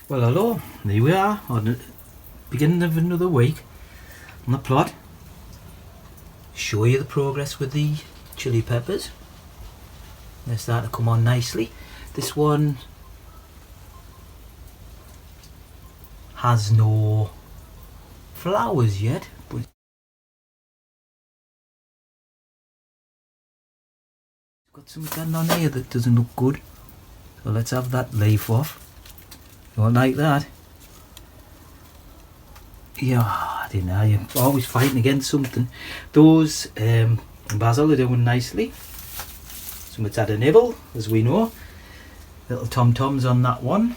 Well, hello, here we are on the beginning of another week on the plot. Show you the progress with the chili peppers. They're starting to come on nicely. This one has no flowers yet, but it's got something on here that doesn't look good. So let's have that leaf off. You won't like that. Yeah, I don't know, you're always fighting against something. Those basil are doing nicely. Somebody's had a nibble, as we know. Little tom-toms on that one.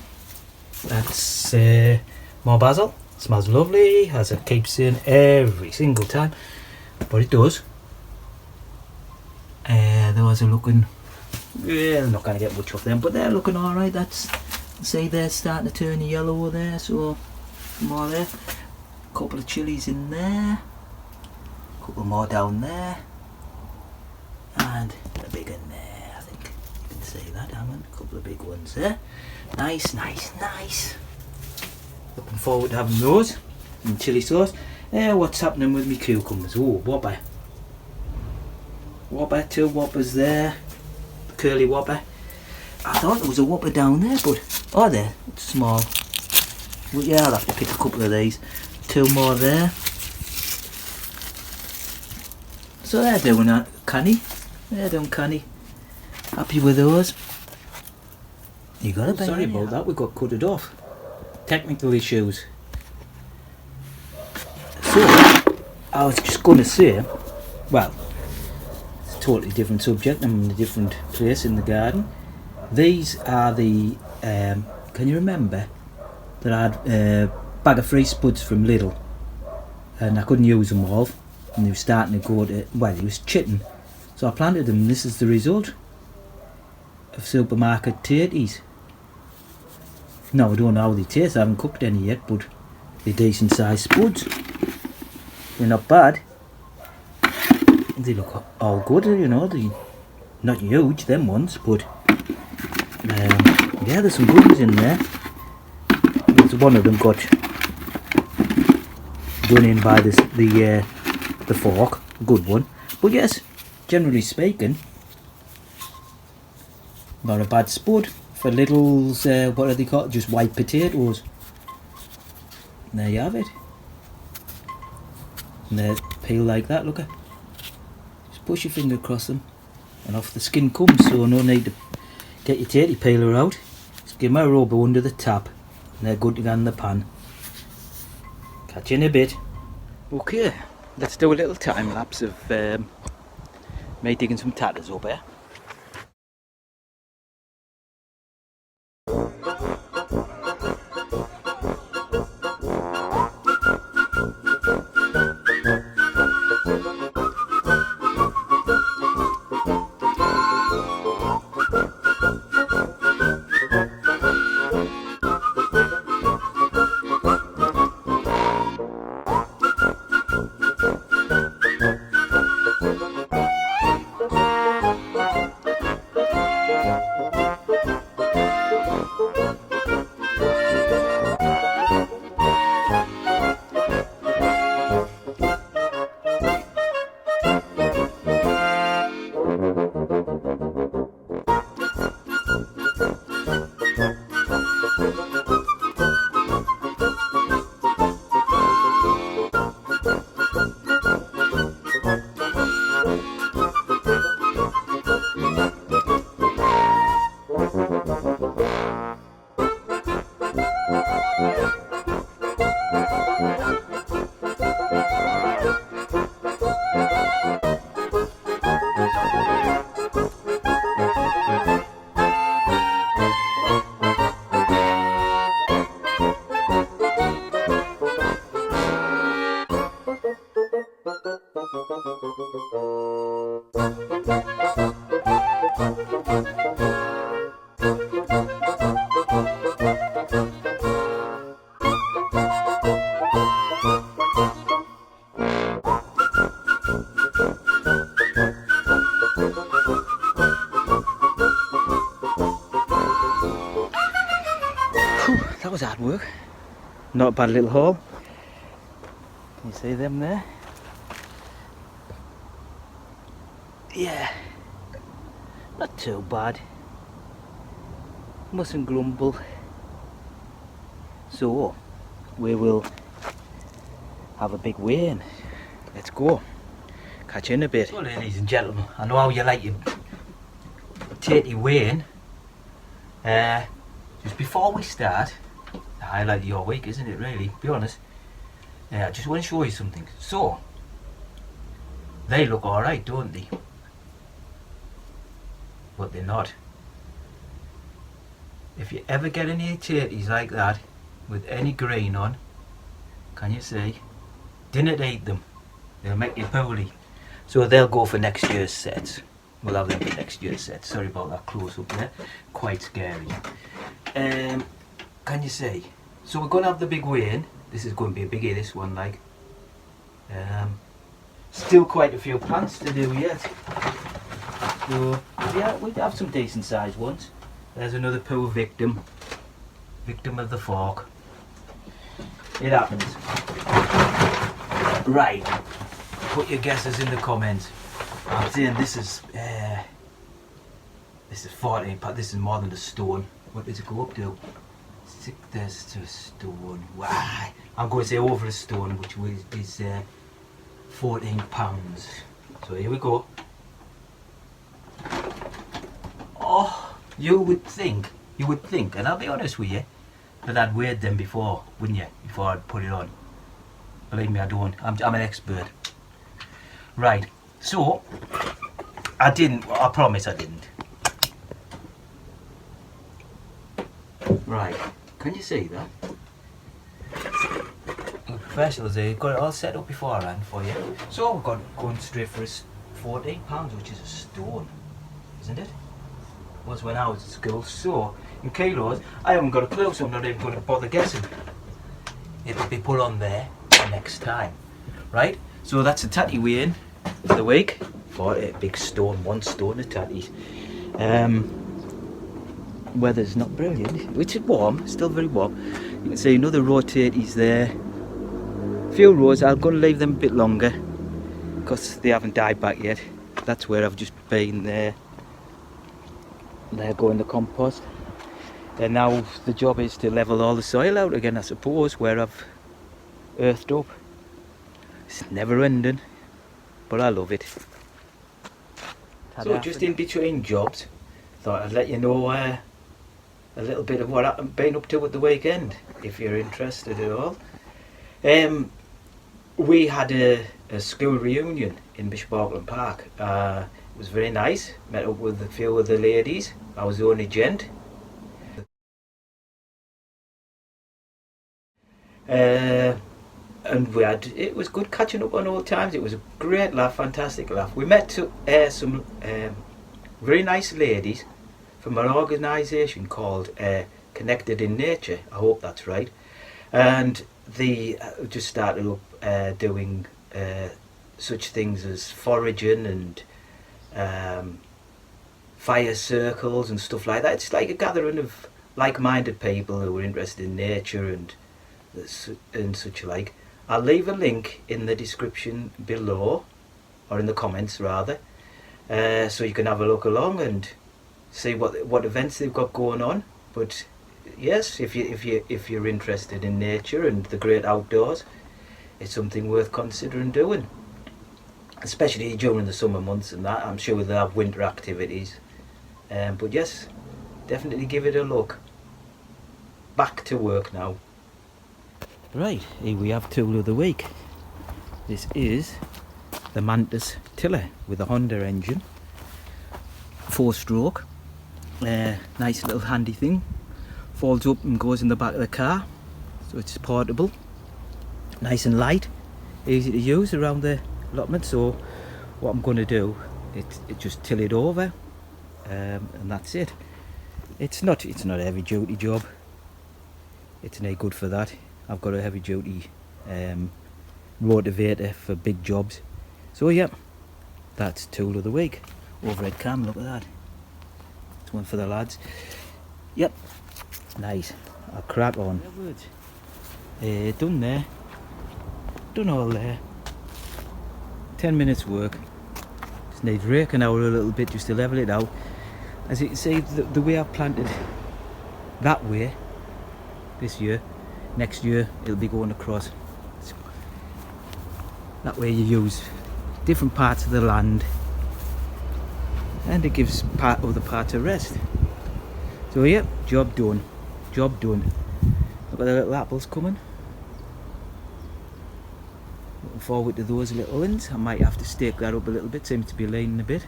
That's more basil. Smells lovely, as I keep saying every single time. But it does. Those are looking, well, not going to get much of them, but they're looking alright. That's, see, they're starting to turn yellow there, so more there. Couple of chilies in there, couple more down there, and a big one there. I think you can see that, Alan. A couple of big ones there. Nice, nice, nice. Looking forward to having those and chili sauce. What's happening with me cucumbers? Oh, whopper. Whopper, 2 whoppers there. The curly whopper. I thought there was a whopper down there, but oh, there, it's small. Well, yeah, I'll have to pick a couple of these. 2 more there. So they're doing that canny. They're doing canny. Happy with those. You got it, baby. Sorry about that, we got cut it off. Technical issues. So, I was just going to say, well, it's a totally different subject. I'm in a different place in the garden. These are the, can you remember that I had bag of free spuds from Lidl, and I couldn't use them all, and they were starting to go to, well, he was chitting, so I planted them, and this is the result of supermarket tatties. No, I don't know how they taste, I haven't cooked any yet, but they're decent sized spuds. They're not bad. They look all good, you know, they're not huge, them ones, but yeah, there's some good ones in there. There's one of them got done in by the fork, a good one. But yes, generally speaking, not a bad spud for Lidl's, what are they called? Just white potatoes. And there you have it. And they peel like that, look at. Just push your finger across them and off the skin comes, so no need to get your tatty peeler out. Just give them a rub under the tap and they're good to go in the pan. Catch you in a bit. Okay, let's do a little time lapse of me digging some tatters up here. that work? Not a bad little haul. Can you see them there? Yeah, not too bad. Mustn't grumble. So, we will have a big weigh-in. Let's go. Catch you in a bit. So, ladies and gentlemen, I know how you like your tatey weigh-in. Just before we start, the highlight of your week, isn't it, really? Be honest. I just want to show you something. So, they look alright, don't they? But they're not. If you ever get any tatties like that with any grain on, can you see? Didn't eat them. They'll make you poorly. So they'll go for next year's sets. We'll have them for next year's sets. Sorry about that close up there. Quite scary. Can you see? So we're going to have the big weigh-in. This is going to be a biggie, this one, like. Still quite a few plants to do yet. So, yeah, we'd have some decent sized ones. There's another poor victim. Victim of the fork. It happens. Right. Put your guesses in the comments. I'm saying this is 14, but this is more than a stone. What does it go up to? There's to a stone. Why? I'm going to say over a stone, which is 14 pounds. So here we go. Oh, you would think, and I'll be honest with you, that I'd weighed them before, wouldn't you? Before I'd put it on. Believe me, I don't. I'm an expert. Right. So, I didn't. I promise I didn't. Right. Can you see that? The professionals here, got it all set up beforehand for you. So we've got going straight for £14, which is a stone, isn't it? Was when I was at school. So in kilos, I haven't got a clue, so I'm not even going to bother guessing. It'll be put on there next time, right? So that's a tatty weigh-in for the week for a big stone, 1 stone of tatties. Weather's not brilliant, which is warm, still very warm. You can see another row of tatties there. Few rows. I'm going to leave them a bit longer because they haven't died back yet. That's where I've just been there. They're going to compost. And now the job is to level all the soil out again, I suppose, where I've earthed up. It's never ending, but I love it. So just in between jobs, thought I'd let you know a little bit of what I've been up to at the weekend, if you're interested at all. We had a school reunion in Bishop Auckland Park. It was very nice. Met up with a few of the ladies. I was the only gent. And it was good catching up on old times. It was a great laugh, fantastic laugh. We met some very nice ladies from an organisation called Connected in Nature. I hope that's right. And they just started up doing such things as foraging and fire circles and stuff like that. It's like a gathering of like-minded people who are interested in nature and such like. I'll leave a link in the description below, or in the comments rather, so you can have a look along and see what events they've got going on. But yes, if you're interested in nature and the great outdoors, it's something worth considering doing, especially during the summer months and that. I'm sure they'll have winter activities, but yes, definitely give it a look. Back to work now. Right, here we have tool of the week. This is the Mantis tiller with a Honda engine, 4-stroke, nice little handy thing, folds up and goes in the back of the car, so it's portable, nice and light, easy to use around the allotment. So what I'm going to do, it just till it over, and that's it. It's not a heavy duty job, it's no good for that. I've got a heavy duty rotavator for big jobs. So yeah, that's tool of the week. Overhead cam, look at that. It's one for the lads. Yep, nice. I'll crack on. Done there. Done all there. 10 minutes work. Just need raking out a little bit just to level it out. As you can see, the way I've planted that way this year, next year it'll be going across. So that way you use different parts of the land and it gives other parts a rest. So yeah, job done. Job done. Look at the little apples coming. Looking forward to those little ones. I might have to stake that up a little bit, seems to be leaning a bit.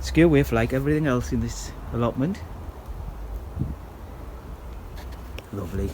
Skew wave like everything else in this allotment. Lovely.